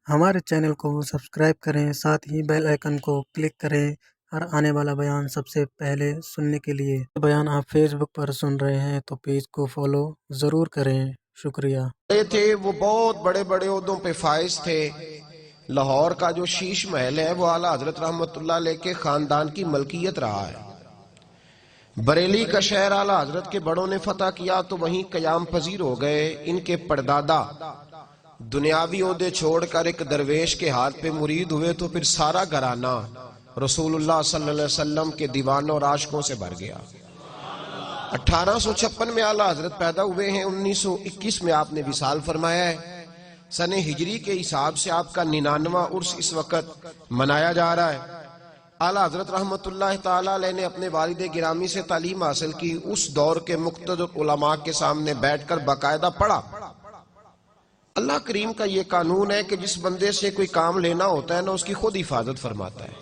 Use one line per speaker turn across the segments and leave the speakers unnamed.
ہمارے چینل کو سبسکرائب کریں، ساتھ ہی بیل آئیکن کو کلک کریں اور آنے والا بیان سب سے پہلے سننے کے لیے بیان آپ فیس بک پر سن رہے ہیں تو پیج کو فالو ضرور کریں۔ شکریہ۔
تھے وہ بہت بڑے بڑے عہدوں پہ فائز تھے۔ لاہور کا جو شیش محل ہے وہ اعلیٰ حضرت رحمت اللہ علیہ کے خاندان کی ملکیت رہا ہے۔ بریلی کا شہر اعلیٰ حضرت کے بڑوں نے فتح کیا تو وہیں قیام پذیر ہو گئے۔ ان کے پردادا دنیاوی عہدے چھوڑ کر ایک درویش کے ہاتھ پہ مرید ہوئے تو پھر سارا گھرانہ رسول اللہ صلی اللہ علیہ وسلم کے دیوانوں اور عاشقوں سے بھر گیا۔ 1856 میں اعلیٰ حضرت پیدا ہوئے ہیں، 1921 میں آپ نے وصال فرمایا ہے۔ سن ہجری کے حساب سے آپ کا 99واں عرس اس وقت منایا جا رہا ہے۔ اعلیٰ حضرت رحمت اللہ تعالیٰ علیہ نے اپنے والد گرامی سے تعلیم حاصل کی، اس دور کے مقتدر علماء کے سامنے بیٹھ کر باقاعدہ پڑھا۔ اللہ کریم کا یہ قانون ہے کہ جس بندے سے کوئی کام لینا ہوتا ہے نا، اس کی خود حفاظت فرماتا ہے۔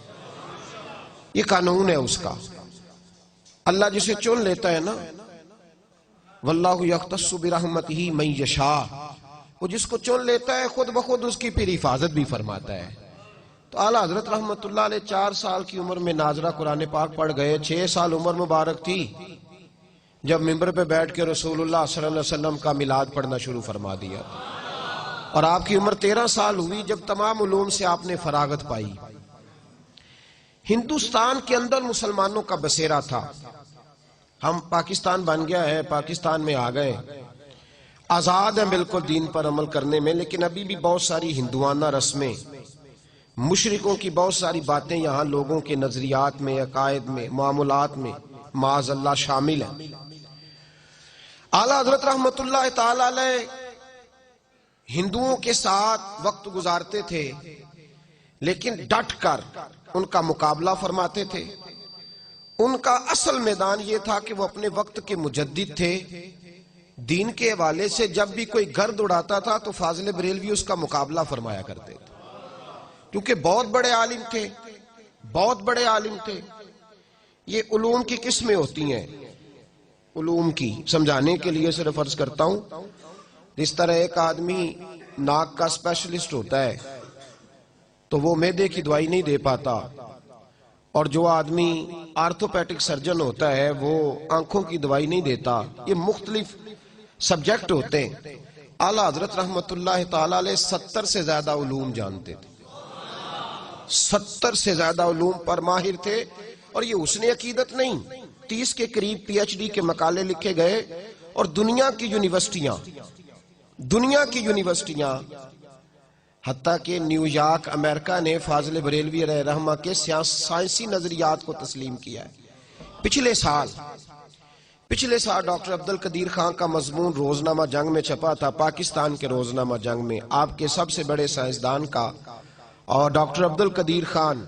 یہ قانون ہے اس کا۔ اللہ جسے چن لیتا ہے نا، واللہ یختص برحمتہ من یشاء، وہ جس کو چن لیتا ہے خود بخود اس کی پھر حفاظت بھی فرماتا ہے۔ تو اعلیٰ حضرت رحمت اللہ علیہ 4 سال کی عمر میں ناظرہ قرآن پاک پڑھ گئے۔ 6 سال عمر مبارک تھی جب ممبر پہ بیٹھ کے رسول اللہ صلی اللہ علیہ وسلم کا میلاد پڑھنا شروع فرما دیا، اور آپ کی عمر 13 سال ہوئی جب تمام علوم سے آپ نے فراغت پائی۔ ہندوستان کے اندر مسلمانوں کا بسیرا تھا۔ ہم پاکستان بن گیا ہے، پاکستان میں آ گئے، آزاد ہیں بالکل دین پر عمل کرنے میں، لیکن ابھی بھی بہت ساری ہندوانہ رسمیں، مشرکوں کی بہت ساری باتیں یہاں لوگوں کے نظریات میں، عقائد میں، معاملات میں معاذ اللہ شامل ہیں۔ اعلیٰ حضرت رحمت اللہ تعالی علیہ ہندوؤں کے ساتھ وقت گزارتے تھے، لیکن ڈٹ کر ان کا مقابلہ فرماتے تھے۔ ان کا اصل میدان یہ تھا کہ وہ اپنے وقت کے مجدد تھے۔ دین کے حوالے سے جب بھی کوئی گرد اڑاتا تھا تو فاضل بریلوی اس کا مقابلہ فرمایا کرتے تھے، کیونکہ بہت بڑے عالم تھے، بہت بڑے عالم تھے۔ یہ علوم کی قسمیں ہوتی ہیں، علوم کی سمجھانے کے لیے صرف عرض کرتا ہوں، جس طرح ایک آدمی ناک کا اسپیشلسٹ ہوتا ہے تو وہ معدے کی دوائی نہیں دے پاتا، اور جو آدمی آرتھوپیڈک سرجن ہوتا ہے وہ آنکھوں کی دوائی نہیں دیتا۔ یہ مختلف سبجیکٹ ہوتے ہیں۔ اعلیٰ حضرت رحمت اللہ تعالی علیہ 70 سے زیادہ علوم جانتے تھے، 70 سے زیادہ علوم پر ماہر تھے، اور یہ حسن عقیدت نہیں، 30 کے قریب پی ایچ ڈی کے مقالے لکھے گئے، اور دنیا کی یونیورسٹیاں حتیٰ کہ نیو یارک امریکہ نے فاضل بریلوی علیہ رحمہ کے سائنسی نظریات کو تسلیم کیا ہے۔ پچھلے سال ڈاکٹر عبدالقدیر خان کا مضمون روزنامہ جنگ میں چھپا تھا، پاکستان کے روزنامہ جنگ میں، آپ کے سب سے بڑے سائنسدان کا، اور ڈاکٹر عبدالقدیر خان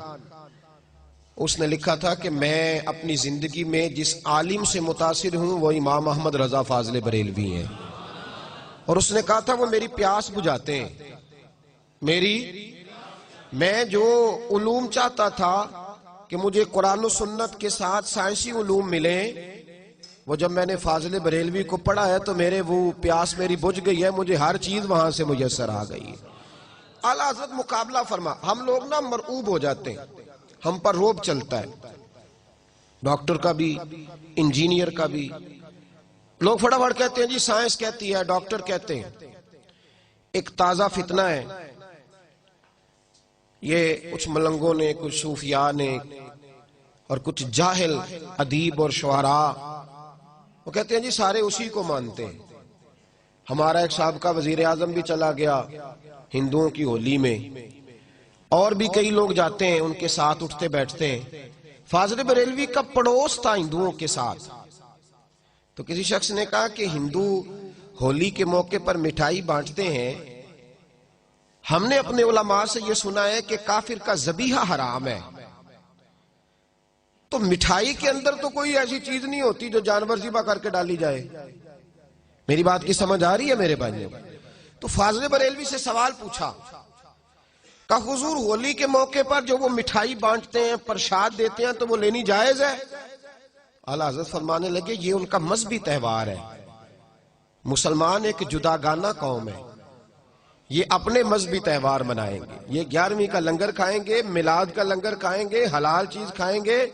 اس نے لکھا تھا کہ میں اپنی زندگی میں جس عالم سے متاثر ہوں وہ امام احمد رضا فاضل بریلوی ہیں، اور اس نے کہا تھا وہ میری پیاس بجھاتے ہیں۔ میں جو علوم چاہتا تھا کہ مجھے قرآن و سنت کے ساتھ سائنسی علوم ملیں، وہ جب میں نے فاضل بریلوی کو پڑھا ہے تو وہ پیاس میری بجھ گئی ہے، مجھے ہر چیز وہاں سے میسر آ گئی ہے۔ اعلیٰ حضرت مقابلہ فرما، ہم لوگ نا مرعوب ہو جاتے ہیں، ہم پر روب چلتا ہے، ڈاکٹر کا بھی، انجینئر کا بھی۔ لوگ فٹافٹ کہتے ہیں جی سائنس کہتی ہے، ڈاکٹر کہتے ہیں۔ ایک تازہ فتنہ ہے، یہ کچھ ملنگوں نے، کچھ صوفیاء نے، اور کچھ جاہل ادیب اور شعراء، وہ کہتے ہیں جی سارے اسی کو مانتے ہیں۔ ہمارا ایک سابقہ وزیر اعظم بھی چلا گیا ہندوؤں کی ہولی میں، اور بھی کئی لوگ جاتے ہیں، ان کے ساتھ اٹھتے بیٹھتے ہیں۔ فاضل بریلوی کا پڑوس تھا ہندوؤں کے ساتھ، تو کسی شخص نے کہا کہ ہندو ہولی کے موقع پر مٹھائی بانٹتے ہیں، ہم نے اپنے علماء سے یہ سنا ہے کہ کافر کا ذبیحہ حرام ہے، تو مٹھائی کے اندر تو کوئی ایسی چیز نہیں ہوتی جو جانور ذبح کر کے ڈالی جائے۔ میری بات کی سمجھ آ رہی ہے میرے بھائیوں؟ تو فاضل بریلوی سے سوال پوچھا کہ حضور ہولی کے موقع پر جو وہ مٹھائی بانٹتے ہیں، پرساد دیتے ہیں، تو وہ لینی جائز ہے؟ اعلیٰ حضرت فرمانے لگے یہ ان کا مذہبی تہوار ہے، مسلمان ایک جداگانہ قوم ہے، یہ اپنے مذہبی تہوار منائیں گے، یہ 11ویں کا لنگر کھائیں گے، میلاد کا لنگر کھائیں گے، حلال چیز کھائیں گے،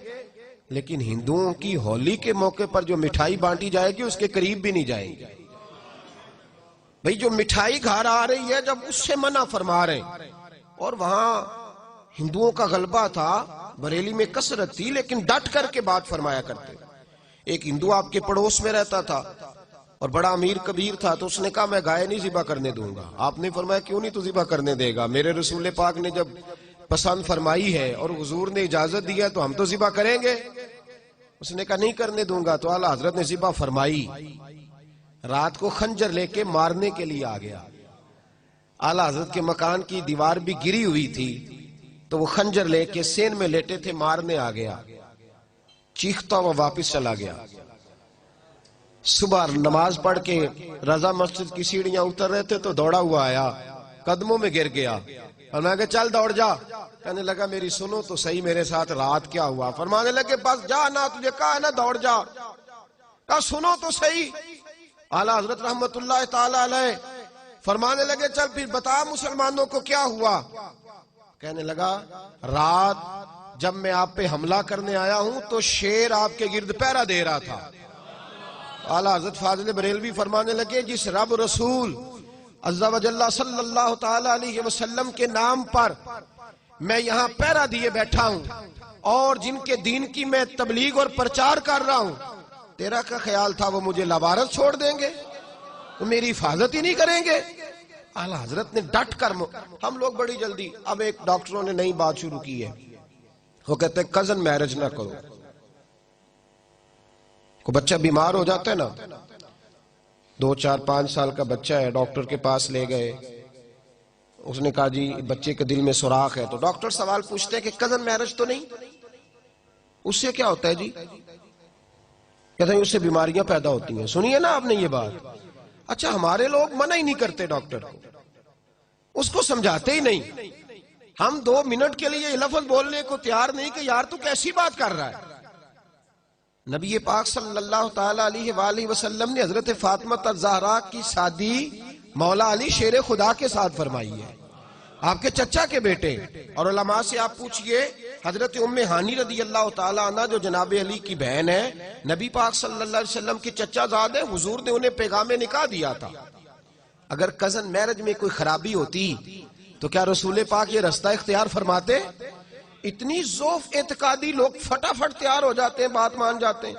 لیکن ہندوؤں کی ہولی کے موقع پر جو مٹھائی بانٹی جائے گی اس کے قریب بھی نہیں جائیں گے۔ بھئی جو مٹھائی گھر آ رہی ہے جب اس سے منع فرما رہے ہیں، اور وہاں ہندوؤں کا غلبہ تھا، بریلی میں کثرت تھی لیکن ڈٹ کر کے بات فرمایا کرتے۔ ایک ہندو آپ کے پڑوس میں رہتا تھا اور بڑا امیر کبیر تھا، تو اس نے کہا میں گائے نہیں ذبح کرنے دوں گا۔ آپ نے فرمایا کیوں نہیں تو ذبح کرنے دے گا؟ میرے رسول پاک نے جب پسند فرمائی ہے اور حضور نے اجازت دی ہے تو ہم تو ذبح کریں گے۔ اس نے کہا نہیں کرنے دوں گا، تو اعلیٰ حضرت نے ذبح فرمائی۔ رات کو خنجر لے کے مارنے کے لیے آ گیا۔ اعلیٰ حضرت کے مکان کی دیوار بھی گری ہوئی تھی، تو وہ خنجر لے کے سین میں لیٹے تھے، مارنے آ گیا، چیختا ہوا واپس چلا گیا۔ صبح نماز پڑھ کے رضا مسجد کی سیڑھیاں اتر رہے تھے تو دوڑا ہوا آیا، قدموں میں گر گیا، اور میں کہا چل دوڑ جا۔ کہنے لگا میری سنو تو صحیح، میرے ساتھ رات کیا ہوا؟ فرمانے لگے بس جا نا، تجھے کہا نا دوڑ جا۔ کہا سنو تو صحیح۔ اعلیٰ حضرت رحمت اللہ تعالی علیہ فرمانے لگے چل پھر بتا مسلمانوں کو کیا ہوا؟ کہنے لگا رات جب میں آپ پہ حملہ کرنے آیا ہوں تو شیر آپ کے گرد پہرا دے رہا تھا۔ اعلیٰ حضرت فاضل بریلوی فرمانے لگے جس رب رسول عز و جل صلی اللہ تعالی علیہ وسلم کے نام پر میں یہاں پہرا دیے بیٹھا ہوں، اور جن کے دین کی میں تبلیغ اور پرچار کر رہا ہوں، تیرا کا خیال تھا وہ مجھے لوارث چھوڑ دیں گے؟ وہ میری حفاظت ہی نہیں کریں گے؟ اعلیٰ حضرت نے ڈٹ کر ہم لوگ بڑی جلدی، اب ایک ڈاکٹروں نے نئی بات شروع کی ہے، وہ کہتے ہیں کزن میرج نہ کرو۔ کو بچہ بیمار ہو جاتا ہے نا، 2 4 5 سال کا بچہ ہے، ڈاکٹر کے پاس لے گئے، اس نے کہا جی بچے کے دل میں سوراخ ہے، تو ڈاکٹر سوال پوچھتے ہیں کہ کزن میرج تو نہیں؟ اس سے کیا ہوتا ہے جی؟ کہتے ہیں اس سے بیماریاں پیدا ہوتی ہیں۔ سنیے نا آپ نے یہ بات۔ اچھا ہمارے لوگ منع ہی نہیں کرتے ڈاکٹر کو، اس کو سمجھاتے ہی نہیں۔ ہم 2 منٹ کے لیے یہ لفظ بولنے کو تیار نہیں کہ یار تو کیسی بات کر رہا ہے۔ نبی پاک صلی اللہ تعالی علیہ وآلہ وسلم نے حضرت فاطمہ الزہرا کی شادی مولا علی شیر خدا کے ساتھ فرمائی ہے، آپ کے چچا کے بیٹے۔ اور علماء سے آپ پوچھئے، حضرت ام ہانی رضی اللہ تعالی عنہ جو جناب علی کی بہن ہے، نبی پاک صلی اللہ علیہ وسلم کی چچا زاد ہے، حضور نے انہیں پیغام نکاح دیا تھا۔ اگر کزن میرج میں کوئی خرابی ہوتی تو کیا رسول پاک یہ رستہ اختیار فرماتے؟ اتنی ضعف اعتقادی لوگ فٹافٹ تیار ہو جاتے ہیں، بات مان جاتے ہیں۔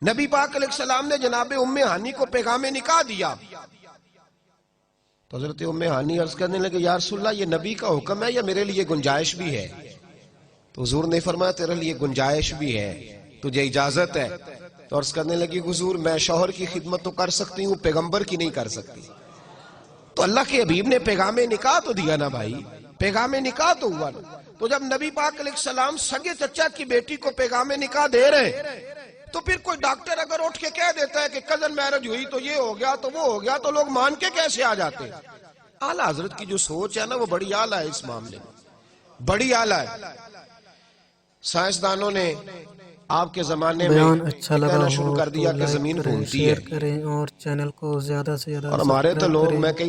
نبی پاک علیہ السلام نے جناب ام ہانی کو پیغام نکاح دیا، تو حضرت ام ہانی عرض کرنے لگے یا رسول اللہ یہ نبی کا حکم ہے یا میرے لیے گنجائش بھی ہے؟ تو حضور نے فرمایا تیرے لیے گنجائش بھی ہے، تجھے اجازت ہے۔ تو عرض کرنے لگی حضور میں شوہر کی خدمت تو کر سکتی ہوں، پیغمبر کی نہیں کر سکتی۔ تو اللہ کے حبیب نے پیغام نکاح تو دیا نا بھائی، پیغام نکاح تو ہوا نا۔ تو جب نبی پاک علیہ السلام سگے چچا کی بیٹی کو پیغام نکاح دے رہے، تو پھر کوئی ڈاکٹر اگر اٹھ کے کہہ دیتا ہے کہ کزن میرج ہوئی تو یہ ہو گیا تو وہ ہو گیا، تو لوگ مان کے کیسے آ جاتے ہیں؟ اعلیٰ حضرت کی جو سوچ ہے نا وہ بڑی اعلیٰ ہے، اس معاملے میں بڑی اعلیٰ ہے۔ سائنسدانوں نے آپ کے زمانے میں
بیان اچھا لگا
کہنا
ہو
شروع کر
تو
دیا کہ
لائک
زمین
کریں،
گھومتی
شیئر
ہے،
کریں اور چینل کو زیادہ سے زیادہ
اور ہمارے تو
سبسکرائب
لوگ
کریں۔
میں کئی